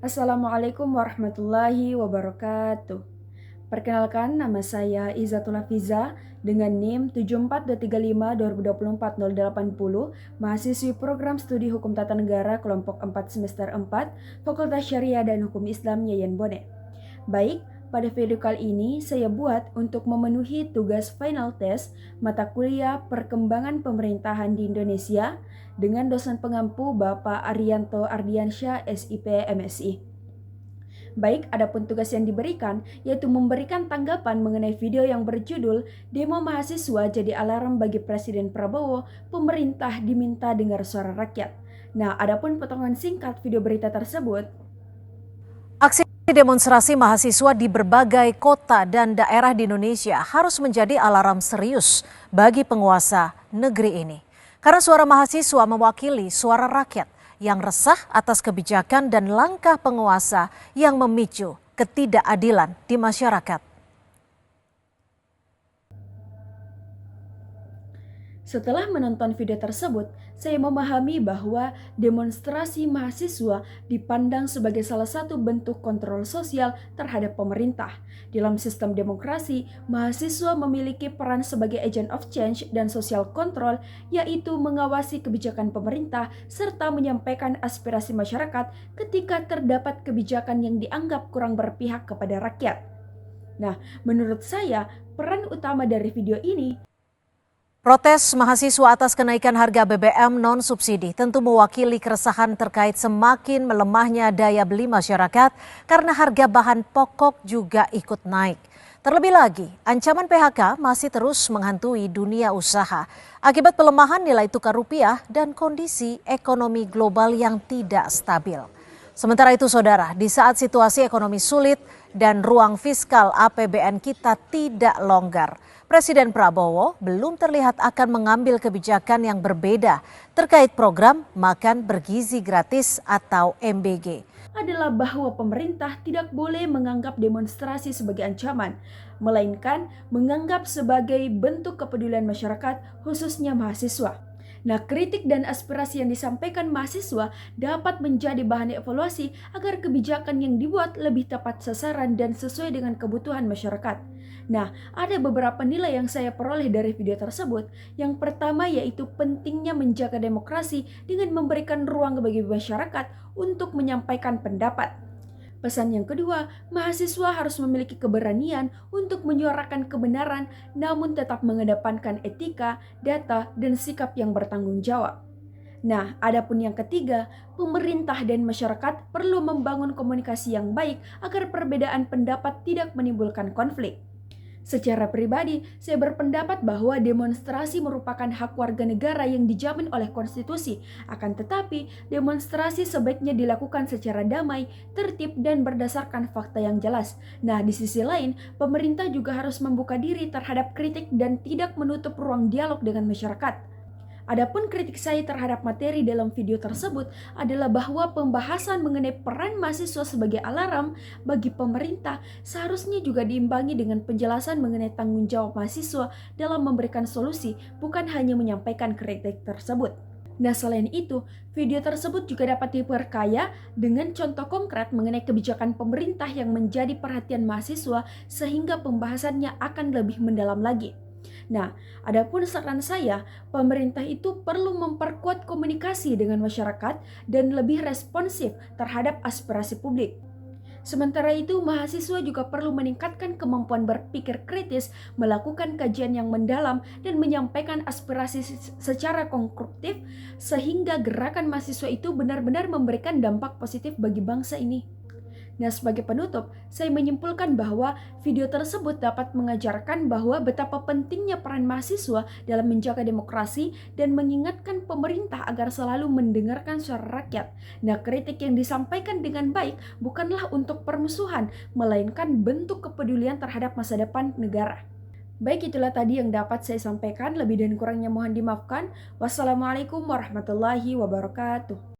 Assalamualaikum warahmatullahi wabarakatuh. Perkenalkan, nama saya Izzatul Hafiza dengan NIM 7423524080, mahasiswi program studi Hukum Tata Negara kelompok 4 semester 4, Fakultas Syariah dan Hukum Islam Yayan Bone. Baik, pada video kali ini saya buat untuk memenuhi tugas final test mata kuliah Perkembangan Pemerintahan di Indonesia dengan dosen pengampu Bapak Arianto Ardiansyah, SIP, MSI. Baik, adapun tugas yang diberikan yaitu memberikan tanggapan mengenai video yang berjudul Demo Mahasiswa Jadi Alarm Bagi Presiden Prabowo, Pemerintah Diminta Dengar Suara Rakyat. Nah, adapun potongan singkat video berita tersebut. Aksi demonstrasi mahasiswa di berbagai kota dan daerah di Indonesia harus menjadi alarm serius bagi penguasa negeri ini. Karena suara mahasiswa mewakili suara rakyat yang resah atas kebijakan dan langkah penguasa yang memicu ketidakadilan di masyarakat. Setelah menonton video tersebut, saya memahami bahwa demonstrasi mahasiswa dipandang sebagai salah satu bentuk kontrol sosial terhadap pemerintah. Dalam sistem demokrasi, mahasiswa memiliki peran sebagai agent of change dan social control, yaitu mengawasi kebijakan pemerintah serta menyampaikan aspirasi masyarakat ketika terdapat kebijakan yang dianggap kurang berpihak kepada rakyat. Nah, menurut saya, peran utama dari video ini Protes mahasiswa atas kenaikan harga BBM non-subsidi tentu mewakili keresahan terkait semakin melemahnya daya beli masyarakat karena harga bahan pokok juga ikut naik. Terlebih lagi, ancaman PHK masih terus menghantui dunia usaha akibat pelemahan nilai tukar rupiah dan kondisi ekonomi global yang tidak stabil. Sementara itu saudara, di saat situasi ekonomi sulit dan ruang fiskal APBN kita tidak longgar, Presiden Prabowo belum terlihat akan mengambil kebijakan yang berbeda terkait program makan bergizi gratis atau MBG. Adalah bahwa pemerintah tidak boleh menganggap demonstrasi sebagai ancaman, melainkan menganggap sebagai bentuk kepedulian masyarakat, khususnya mahasiswa. Nah, kritik dan aspirasi yang disampaikan mahasiswa dapat menjadi bahan evaluasi agar kebijakan yang dibuat lebih tepat sasaran dan sesuai dengan kebutuhan masyarakat. Nah, ada beberapa nilai yang saya peroleh dari video tersebut. Yang pertama yaitu pentingnya menjaga demokrasi dengan memberikan ruang bagi masyarakat untuk menyampaikan pendapat. Pesan yang kedua, mahasiswa harus memiliki keberanian untuk menyuarakan kebenaran namun tetap mengedepankan etika, data, dan sikap yang bertanggung jawab. Nah, adapun yang ketiga, pemerintah dan masyarakat perlu membangun komunikasi yang baik agar perbedaan pendapat tidak menimbulkan konflik. Secara pribadi, saya berpendapat bahwa demonstrasi merupakan hak warga negara yang dijamin oleh konstitusi. Akan tetapi, demonstrasi sebaiknya dilakukan secara damai, tertib, dan berdasarkan fakta yang jelas. Nah, di sisi lain, pemerintah juga harus membuka diri terhadap kritik dan tidak menutup ruang dialog dengan masyarakat. Adapun kritik saya terhadap materi dalam video tersebut adalah bahwa pembahasan mengenai peran mahasiswa sebagai alarm bagi pemerintah seharusnya juga diimbangi dengan penjelasan mengenai tanggung jawab mahasiswa dalam memberikan solusi, bukan hanya menyampaikan kritik tersebut. Nah, selain itu, video tersebut juga dapat diperkaya dengan contoh konkret mengenai kebijakan pemerintah yang menjadi perhatian mahasiswa sehingga pembahasannya akan lebih mendalam lagi. Nah, adapun saran saya, pemerintah itu perlu memperkuat komunikasi dengan masyarakat dan lebih responsif terhadap aspirasi publik. Sementara itu, mahasiswa juga perlu meningkatkan kemampuan berpikir kritis, melakukan kajian yang mendalam, dan menyampaikan aspirasi secara konstruktif sehingga gerakan mahasiswa itu benar-benar memberikan dampak positif bagi bangsa ini. Nah, sebagai penutup, saya menyimpulkan bahwa video tersebut dapat mengajarkan bahwa betapa pentingnya peran mahasiswa dalam menjaga demokrasi dan mengingatkan pemerintah agar selalu mendengarkan suara rakyat. Nah, kritik yang disampaikan dengan baik bukanlah untuk permusuhan, melainkan bentuk kepedulian terhadap masa depan negara. Baik, itulah tadi yang dapat saya sampaikan. Lebih dan kurangnya mohon dimaafkan. Wassalamualaikum warahmatullahi wabarakatuh.